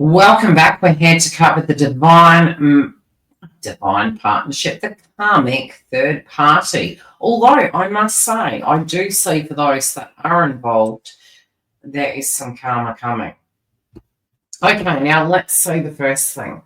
Welcome back. We're here to cover the divine partnership, the karmic third party. Although I must say, I do see for those that are involved, there is some karma coming. Okay, now let's see the first thing.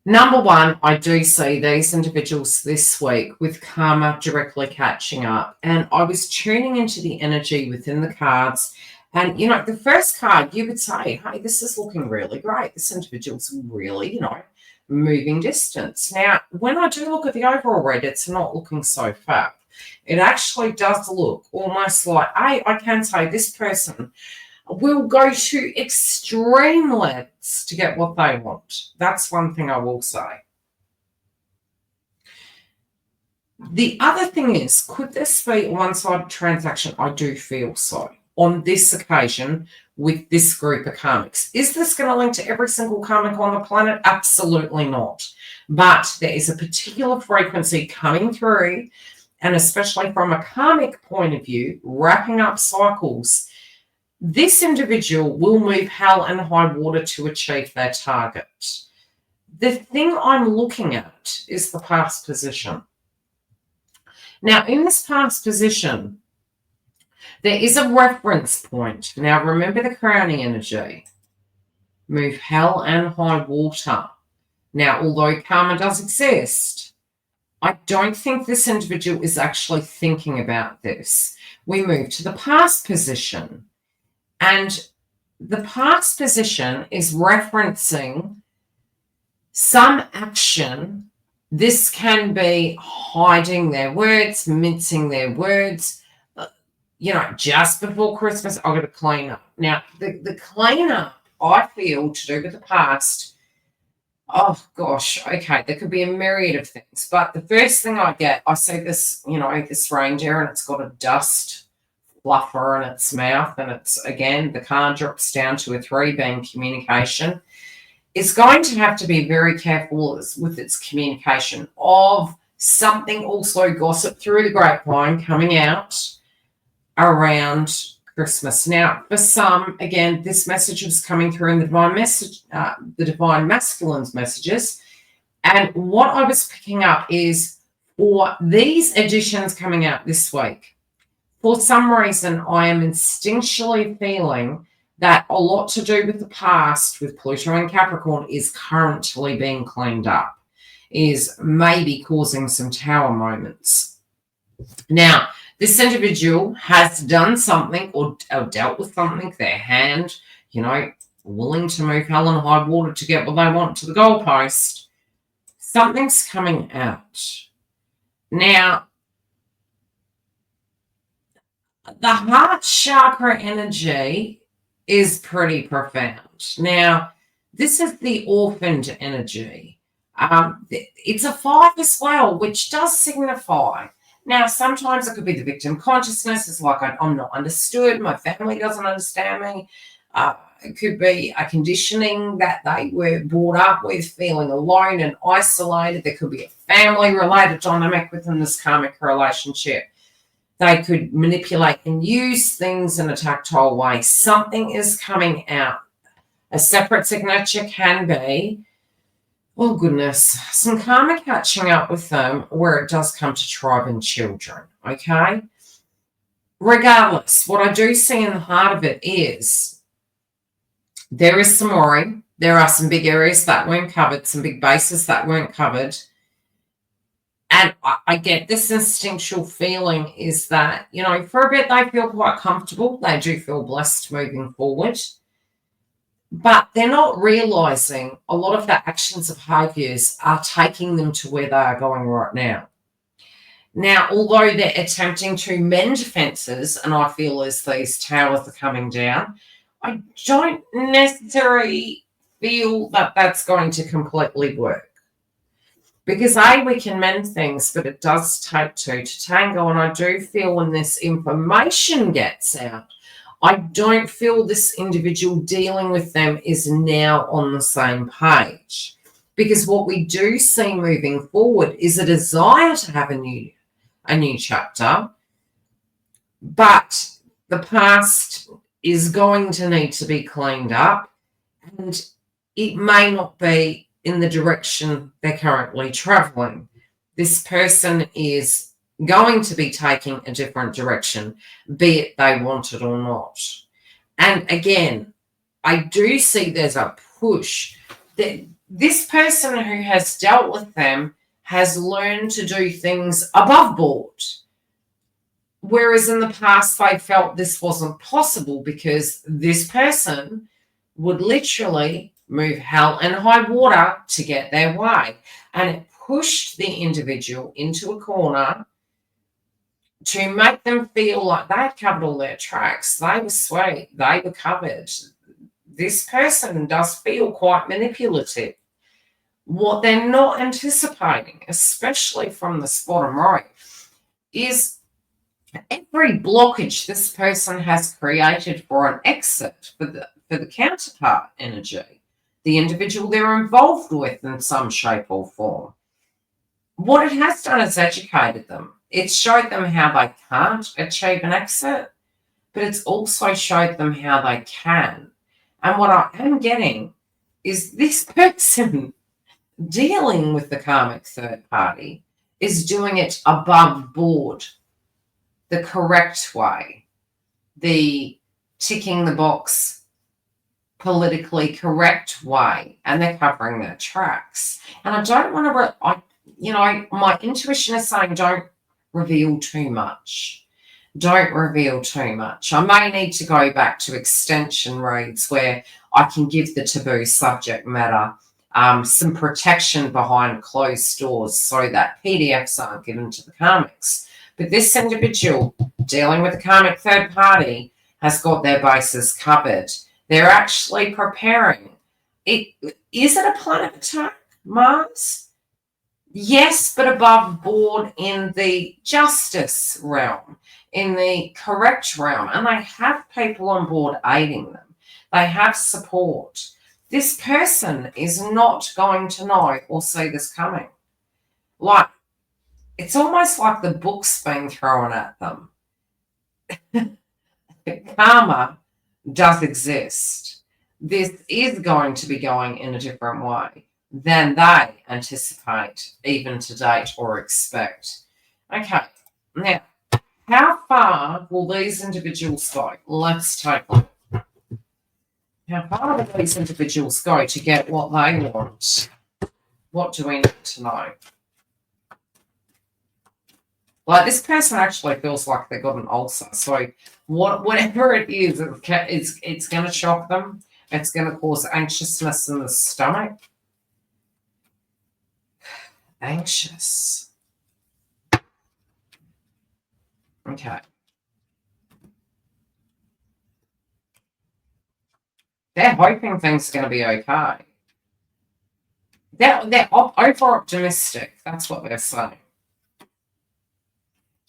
Number one, I do see these individuals this week with karma directly catching up. And I was tuning into the energy within the cards. And, the first card, you would say, hey, this is looking really great. This individual's really, moving distance. Now, when I do look at the overall read, it's not looking so far. It actually does look almost like, I can say this person will go to extreme lengths to get what they want. That's one thing I will say. The other thing is, could this be a one-sided transaction? I do feel so. On this occasion, with this group of karmics. Is this going to link to every single karmic on the planet? Absolutely not. But there is a particular frequency coming through, and especially from a karmic point of view, wrapping up cycles, this individual will move hell and high water to achieve their target. The thing I'm looking at is the past position. Now, in this past position, there is a reference point. Now, remember the crowning energy. Move hell and high water. Now, although karma does exist, I don't think this individual is actually thinking about this. We move to the past position. And the past position is referencing some action. This can be hiding their words, mincing their words. Just before Christmas, I've got to clean up. Now, the cleanup, I feel, to do with the past, oh, gosh, okay, there could be a myriad of things. But the first thing I get, I see this, this reindeer, and it's got a dust fluffer in its mouth, and it's, again, the card drops down to a 3 being communication. It's going to have to be very careful with its communication of something also gossip through the grapevine coming out around Christmas. Now, for some, again, this message was coming through in the divine masculine's messages. And what I was picking up is for these editions coming out this week, for some reason, I am instinctually feeling that a lot to do with the past with Pluto and Capricorn is currently being cleaned up, is maybe causing some tower moments. Now, this individual has done something or dealt with something, their hand, willing to move hell and high water to get what they want to the goalpost. Something's coming out. Now, the heart chakra energy is pretty profound. Now, this is the orphaned energy. It's a 5 as well, which does signify. Now, sometimes it could be the victim consciousness. It's like, I'm not understood. My family doesn't understand me. It could be a conditioning that they were brought up with, feeling alone and isolated. There could be a family-related dynamic within this karmic relationship. They could manipulate and use things in a tactile way. Something is coming out. A separate signature can be, oh goodness, some karma catching up with them where it does come to tribe and children, okay? Regardless, what I do see in the heart of it is there is some worry. There are some big areas that weren't covered, some big bases that weren't covered. And I get this instinctual feeling is that, for a bit they feel quite comfortable. They do feel blessed moving forward. But they're not realizing a lot of the actions of behaviors are taking them to where they are going right now. Now, although they're attempting to mend fences, and I feel as these towers are coming down, I don't necessarily feel that that's going to completely work. Because we can mend things, but it does take 2 to tango. And I do feel when this information gets out, I don't feel this individual dealing with them is now on the same page. Because what we do see moving forward is a desire to have a new chapter, but the past is going to need to be cleaned up. And it may not be in the direction they're currently traveling. This person is going to be taking a different direction, be it they want it or not. And again, I do see there's a push that this person who has dealt with them has learned to do things above board. Whereas in the past, they felt this wasn't possible because this person would literally move hell and high water to get their way. And it pushed the individual into a corner to make them feel like they had covered all their tracks. They were sweet. They were covered. This person does feel quite manipulative. What they're not anticipating, especially from the bottom right, is every blockage this person has created for an exit for the counterpart energy, the individual they're involved with in some shape or form. What it has done is educated them. It's showed them how they can't achieve an exit, but it's also showed them how they can. And what I am getting is this person dealing with the karmic third party is doing it above board, the correct way, the ticking the box politically correct way, and they're covering their tracks. And I don't want to, my intuition is saying don't reveal too much. Don't reveal too much. I may need to go back to extension reads where I can give the taboo subject matter some protection behind closed doors so that PDFs aren't given to the karmics. But this individual dealing with the karmic third party has got their bases covered. They're actually preparing. Is it a planet attack, Mars? Yes, but above board in the justice realm, in the correct realm. And they have people on board aiding them. They have support. This person is not going to know or see this coming. Like, it's almost like the book's being thrown at them. Karma does exist. This is going to be going in a different way than they anticipate, even to date, or expect. Okay, now, how far will these individuals go? Let's take a look. How far will these individuals go to get what they want? What do we need to know? Like, this person actually feels like they've got an ulcer. So whatever it is, it's going to shock them. It's going to cause anxiousness in the stomach. Anxious. Okay. They're hoping things are going to be okay. They're over-optimistic. That's what they're saying.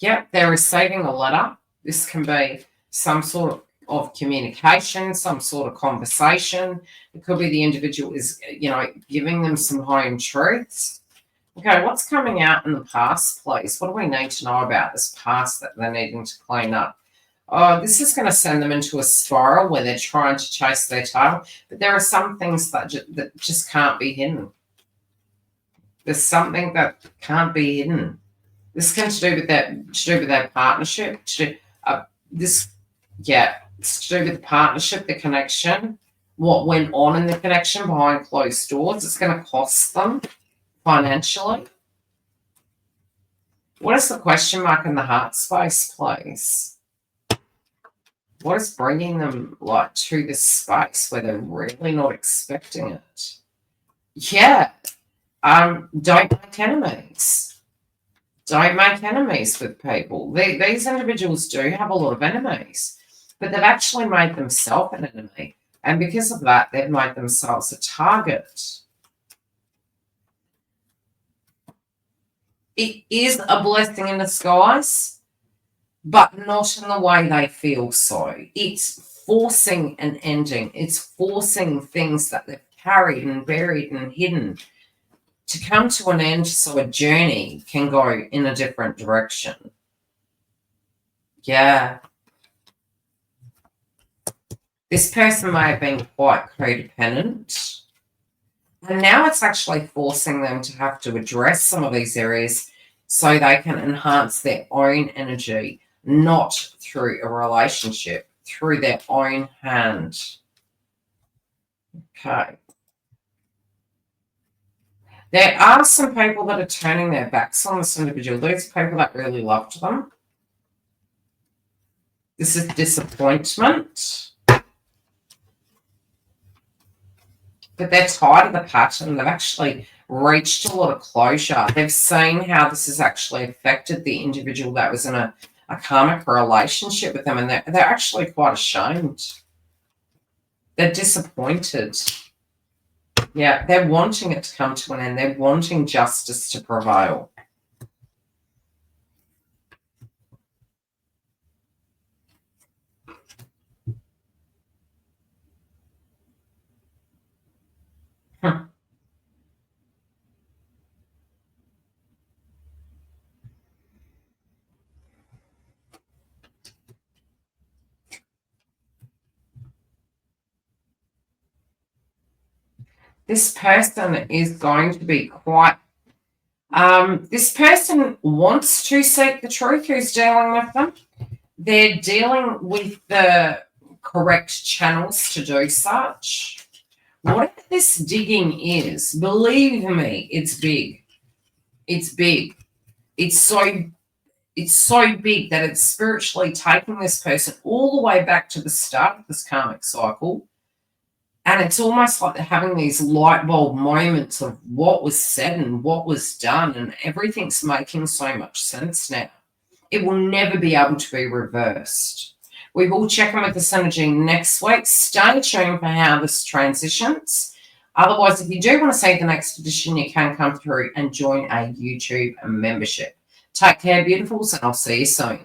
Yep, they're receiving a letter. This can be some sort of communication, some sort of conversation. It could be the individual is, giving them some home truths. Okay, what's coming out in the past, please? What do we need to know about this past that they're needing to clean up? Oh, this is going to send them into a spiral where they're trying to chase their tail. But there are some things that just can't be hidden. There's something that can't be hidden. This can to do with their partnership. It's to do with the partnership, the connection, what went on in the connection behind closed doors. It's going to cost them financially. What is the question mark in the heart space, please? What is bringing them to this space where they're really not expecting it? Yeah. Don't make enemies. Don't make enemies with people. These individuals do have a lot of enemies, but they've actually made themselves an enemy. And because of that, they've made themselves a target. It is a blessing in disguise, but not in the way they feel so. It's forcing an ending. It's forcing things that they've carried and buried and hidden to come to an end so a journey can go in a different direction. Yeah. This person may have been quite codependent. And now it's actually forcing them to have to address some of these areas so they can enhance their own energy, not through a relationship, through their own hand. Okay. There are some people that are turning their backs on this individual. These people that really loved them. This is disappointment. But they're tired of the pattern. They've actually reached a lot of closure. They've seen how this has actually affected the individual that was in a karmic relationship with them, and they're actually quite ashamed. They're disappointed. Yeah, they're wanting it to come to an end. They're wanting justice to prevail. This person is going to be quite... this person wants to seek the truth who's dealing with them. They're dealing with the correct channels to do such. Whatever this digging is, believe me, it's big. It's big. It's so big that it's spiritually taking this person all the way back to the start of this karmic cycle. And it's almost like they're having these light bulb moments of what was said and what was done, and everything's making so much sense now. It will never be able to be reversed. We will check in with this energy next week. Stay tuned for how this transitions. Otherwise, if you do want to see the next edition, you can come through and join a YouTube membership. Take care, beautifuls, and I'll see you soon.